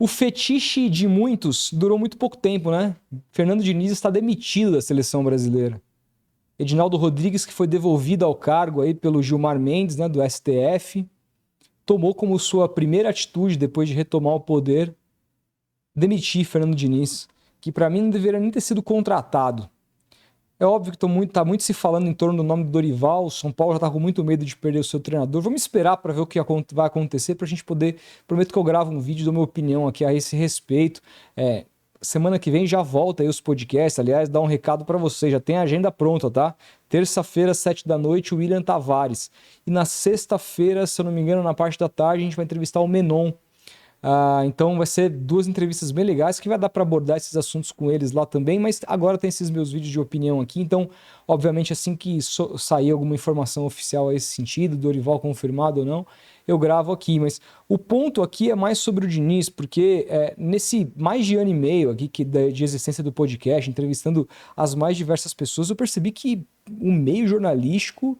O fetiche de muitos durou muito pouco tempo, né? Fernando Diniz está demitido da seleção brasileira. Edinaldo Rodrigues, que foi devolvido ao cargo aí pelo Gilmar Mendes, né, do STF, tomou como sua primeira atitude, depois de retomar o poder, demitir Fernando Diniz, que para mim não deveria nem ter sido contratado. É óbvio que tá muito se falando em torno do nome do Dorival. O São Paulo já tá com muito medo de perder o seu treinador. Vamos esperar para ver o que vai acontecer para a gente poder... Prometo que eu gravo um vídeo da minha opinião aqui a esse respeito. Semana que vem já volta aí os podcasts. Aliás, dá um recado para vocês. Já tem a agenda pronta, tá? Terça-feira, 7 da noite, o William Tavares. E na sexta-feira, se eu não me engano, na parte da tarde, a gente vai entrevistar o Menon. Então vai ser 2 entrevistas bem legais que vai dar para abordar esses assuntos com eles lá também, mas agora tem esses meus vídeos de opinião aqui, então obviamente assim que sair alguma informação oficial a esse sentido, Dorival confirmado ou não, eu gravo aqui, mas o ponto aqui é mais sobre o Diniz, porque nesse mais de ano e meio aqui de existência do podcast, entrevistando as mais diversas pessoas, eu percebi que o meio jornalístico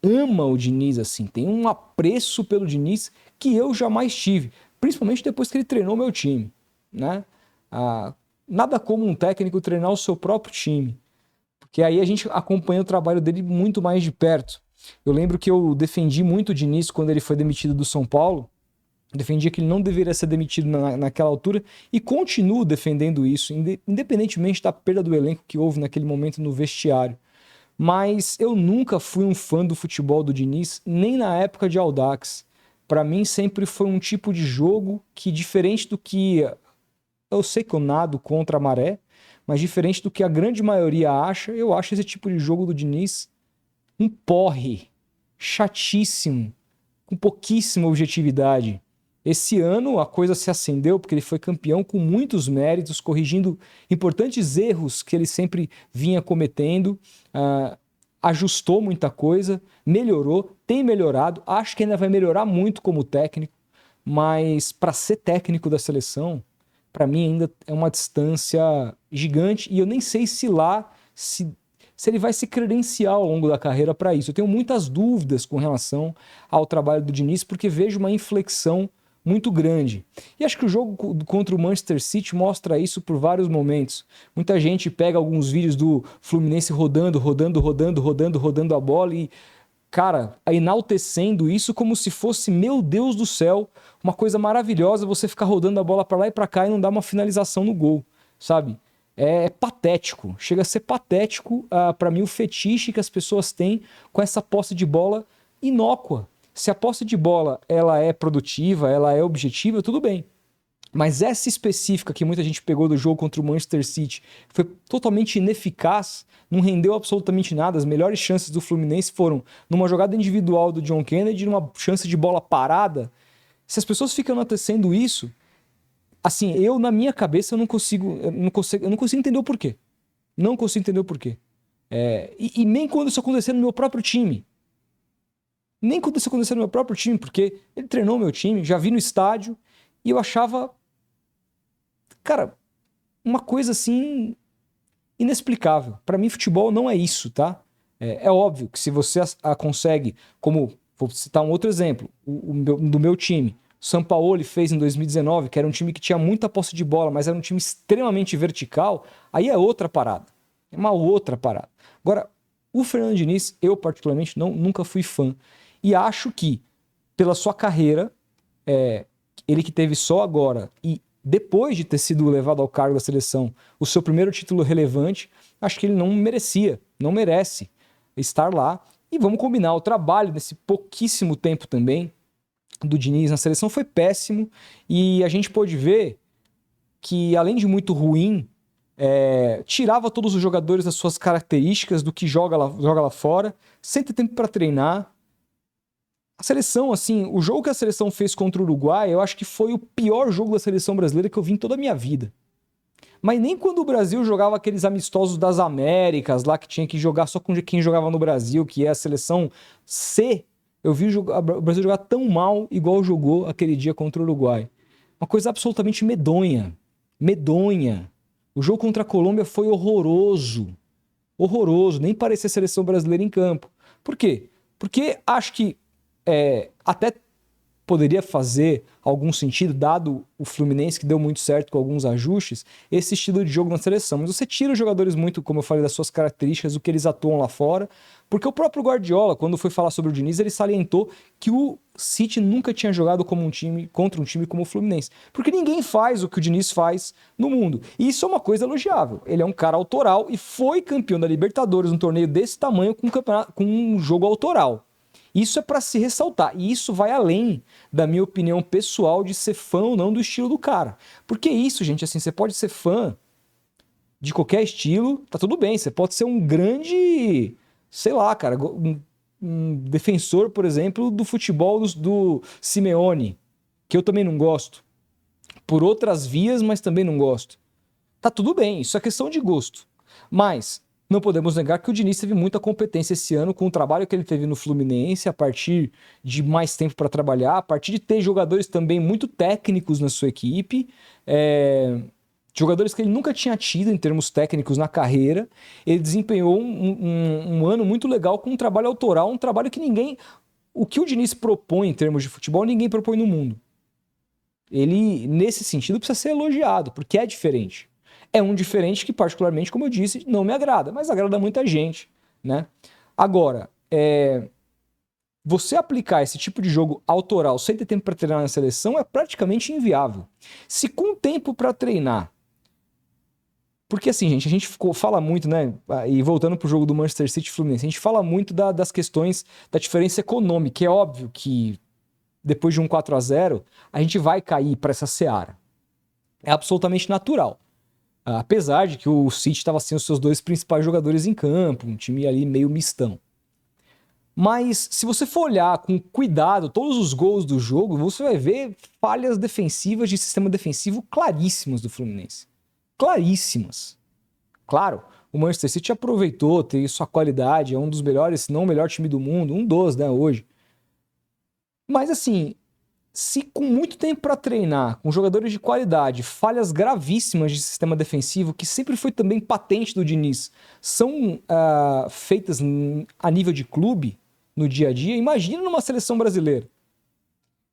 ama o Diniz, assim, tem um apreço pelo Diniz que eu jamais tive. Principalmente depois que ele treinou meu time, né? Nada como um técnico treinar o seu próprio time, porque aí a gente acompanha o trabalho dele muito mais de perto. Eu lembro que eu defendi muito o Diniz quando ele foi demitido do São Paulo, defendia que ele não deveria ser demitido naquela altura e continuo defendendo isso, independentemente da perda do elenco que houve naquele momento no vestiário. Mas eu nunca fui um fã do futebol do Diniz, nem na época de Audax. Para mim sempre foi um tipo de jogo que, diferente do que... Eu sei que eu nado contra a maré, mas diferente do que a grande maioria acha, eu acho esse tipo de jogo do Diniz um porre, chatíssimo, com pouquíssima objetividade. Esse ano a coisa se acendeu porque ele foi campeão com muitos méritos, corrigindo importantes erros que ele sempre vinha cometendo, ajustou muita coisa, melhorou, tem melhorado, acho que ainda vai melhorar muito como técnico, mas para ser técnico da seleção, para mim ainda é uma distância gigante e eu nem sei se ele vai se credenciar ao longo da carreira para isso. Eu tenho muitas dúvidas com relação ao trabalho do Diniz, porque vejo uma inflexão muito grande. E acho que o jogo contra o Manchester City mostra isso por vários momentos. Muita gente pega alguns vídeos do Fluminense rodando a bola e, cara, enaltecendo isso como se fosse, meu Deus do céu, uma coisa maravilhosa você ficar rodando a bola para lá e para cá e não dar uma finalização no gol, sabe? É patético, chega a ser patético para mim o fetiche que as pessoas têm com essa posse de bola inócua. Se a posse de bola ela é produtiva, ela é objetiva, tudo bem. Mas essa específica que muita gente pegou do jogo contra o Manchester City foi totalmente ineficaz, não rendeu absolutamente nada. As melhores chances do Fluminense foram numa jogada individual do John Kennedy, numa chance de bola parada. Se as pessoas ficam enaltecendo isso, assim, eu na minha cabeça eu não consigo entender o porquê. Não consigo entender o porquê. E nem quando isso acontecer no meu próprio time. Nem quando isso acontecer no meu próprio time, porque ele treinou meu time, já vi no estádio, e eu achava, cara, uma coisa assim inexplicável. Para mim, futebol não é isso, tá? É óbvio que se você consegue, como, vou citar um outro exemplo, do meu time, o Sampaoli fez em 2019, que era um time que tinha muita posse de bola, mas era um time extremamente vertical, aí é outra parada. É uma outra parada. Agora, o Fernando Diniz, eu particularmente nunca fui fã. E acho que, pela sua carreira, ele que teve só agora e depois de ter sido levado ao cargo da seleção, o seu primeiro título relevante, acho que ele não merece estar lá. E vamos combinar, o trabalho nesse pouquíssimo tempo também do Diniz na seleção foi péssimo e a gente pôde ver que, além de muito ruim, tirava todos os jogadores das suas características, do que joga lá fora, sem ter tempo para treinar. A seleção, assim, o jogo que a seleção fez contra o Uruguai, eu acho que foi o pior jogo da seleção brasileira que eu vi em toda a minha vida. Mas nem quando o Brasil jogava aqueles amistosos das Américas, lá que tinha que jogar só com quem jogava no Brasil, que é a seleção C, eu vi o Brasil jogar tão mal igual jogou aquele dia contra o Uruguai. Uma coisa absolutamente medonha. Medonha. O jogo contra a Colômbia foi horroroso. Horroroso. Nem parecia seleção brasileira em campo. Por quê? Porque acho que até poderia fazer algum sentido, dado o Fluminense, que deu muito certo com alguns ajustes, esse estilo de jogo na seleção. Mas você tira os jogadores muito, como eu falei, das suas características, do que eles atuam lá fora, porque o próprio Guardiola, quando foi falar sobre o Diniz, ele salientou que o City nunca tinha jogado como contra um time como o Fluminense. Porque ninguém faz o que o Diniz faz no mundo. E isso é uma coisa elogiável. Ele é um cara autoral e foi campeão da Libertadores, um torneio desse tamanho, com um jogo autoral. Isso é para se ressaltar. E isso vai além da minha opinião pessoal de ser fã ou não do estilo do cara. Porque isso, gente, assim, você pode ser fã de qualquer estilo, tá tudo bem. Você pode ser um grande, sei lá, cara, um defensor, por exemplo, do futebol do Simeone, que eu também não gosto. Por outras vias, mas também não gosto. Tá tudo bem, isso é questão de gosto. Mas não podemos negar que o Diniz teve muita competência esse ano com o trabalho que ele teve no Fluminense, a partir de mais tempo para trabalhar, a partir de ter jogadores também muito técnicos na sua equipe, jogadores que ele nunca tinha tido em termos técnicos na carreira. Ele desempenhou um ano muito legal com um trabalho autoral, um trabalho que ninguém... O que o Diniz propõe em termos de futebol, ninguém propõe no mundo. Ele, nesse sentido, precisa ser elogiado, porque é diferente. É um diferente que, particularmente, como eu disse, não me agrada, mas agrada muita gente, né? Agora, você aplicar esse tipo de jogo autoral sem ter tempo para treinar na seleção é praticamente inviável. Se com tempo para treinar... Porque assim, gente, a gente fala muito, né? E voltando pro jogo do Manchester City e Fluminense, a gente fala muito das questões da diferença econômica. É óbvio que depois de um 4-0, a gente vai cair para essa seara. É absolutamente natural. Apesar de que o City estava sem os seus dois principais jogadores em campo, um time ali meio mistão. Mas se você for olhar com cuidado todos os gols do jogo, você vai ver falhas defensivas de sistema defensivo claríssimas do Fluminense. Claríssimas. Claro, o Manchester City aproveitou, tem sua qualidade, é um dos melhores, se não o melhor time do mundo, um dos, né, hoje. Mas assim, se com muito tempo para treinar, com jogadores de qualidade, falhas gravíssimas de sistema defensivo, que sempre foi também patente do Diniz, são feitas a nível de clube, no dia a dia, imagina numa seleção brasileira.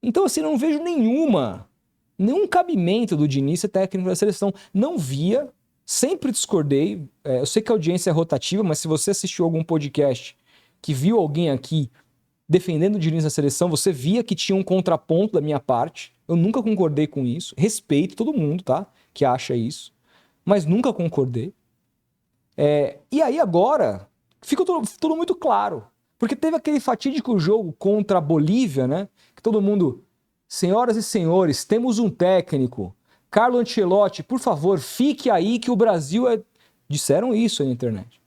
Então assim, não vejo nenhum cabimento do Diniz ser técnico da seleção. Não via, sempre discordei. Eu sei que a audiência é rotativa, mas se você assistiu algum podcast que viu alguém aqui defendendo o Diniz na seleção, você via que tinha um contraponto da minha parte. Eu nunca concordei com isso. Respeito todo mundo, tá? Que acha isso. Mas nunca concordei. E aí agora, fica tudo muito claro. Porque teve aquele fatídico jogo contra a Bolívia, né? Que todo mundo... Senhoras e senhores, temos um técnico. Carlo Ancelotti, por favor, fique aí que o Brasil é... Disseram isso aí na internet,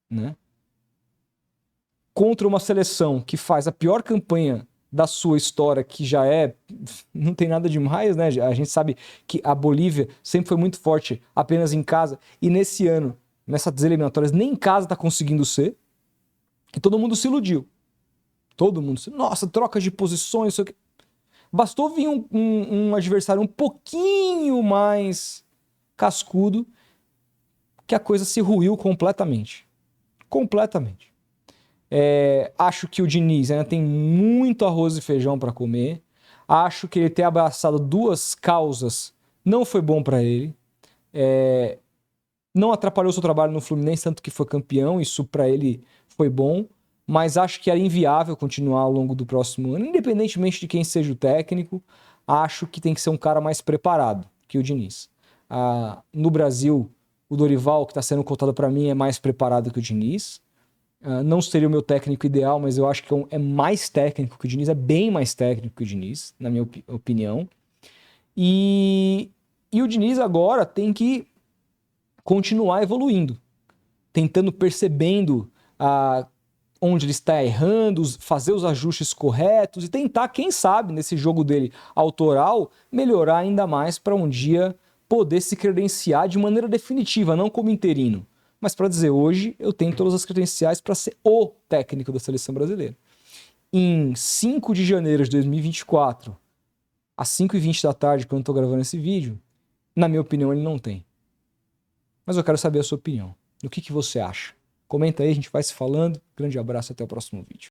né? Contra uma seleção que faz a pior campanha da sua história, que já não tem nada demais, né? A gente sabe que a Bolívia sempre foi muito forte apenas em casa, e nesse ano, nessas eliminatórias, nem em casa tá conseguindo ser, e todo mundo se iludiu. Todo mundo nossa, troca de posições, isso aqui. Bastou vir um adversário um pouquinho mais cascudo que a coisa se ruiu completamente. Completamente. Acho que o Diniz ainda tem muito arroz e feijão para comer. Acho que ele ter abraçado duas causas não foi bom para ele. Não atrapalhou seu trabalho no Fluminense, tanto que foi campeão. Isso para ele foi bom. Mas acho que era inviável continuar ao longo do próximo ano, independentemente de quem seja o técnico. Acho que tem que ser um cara mais preparado que o Diniz. No Brasil, o Dorival, que está sendo cotado para mim, é mais preparado que o Diniz. Não seria o meu técnico ideal, mas eu acho que é mais técnico que o Diniz, é bem mais técnico que o Diniz, na minha opinião. E o Diniz agora tem que continuar evoluindo, percebendo onde ele está errando, fazer os ajustes corretos e tentar, quem sabe, nesse jogo dele autoral, melhorar ainda mais para um dia poder se credenciar de maneira definitiva, não como interino. Mas para dizer, hoje eu tenho todas as credenciais para ser o técnico da seleção brasileira. Em 5 de janeiro de 2024, às 5h20 da tarde, quando eu estou gravando esse vídeo, na minha opinião, ele não tem. Mas eu quero saber a sua opinião. O que você acha? Comenta aí, a gente vai se falando. Grande abraço, até o próximo vídeo.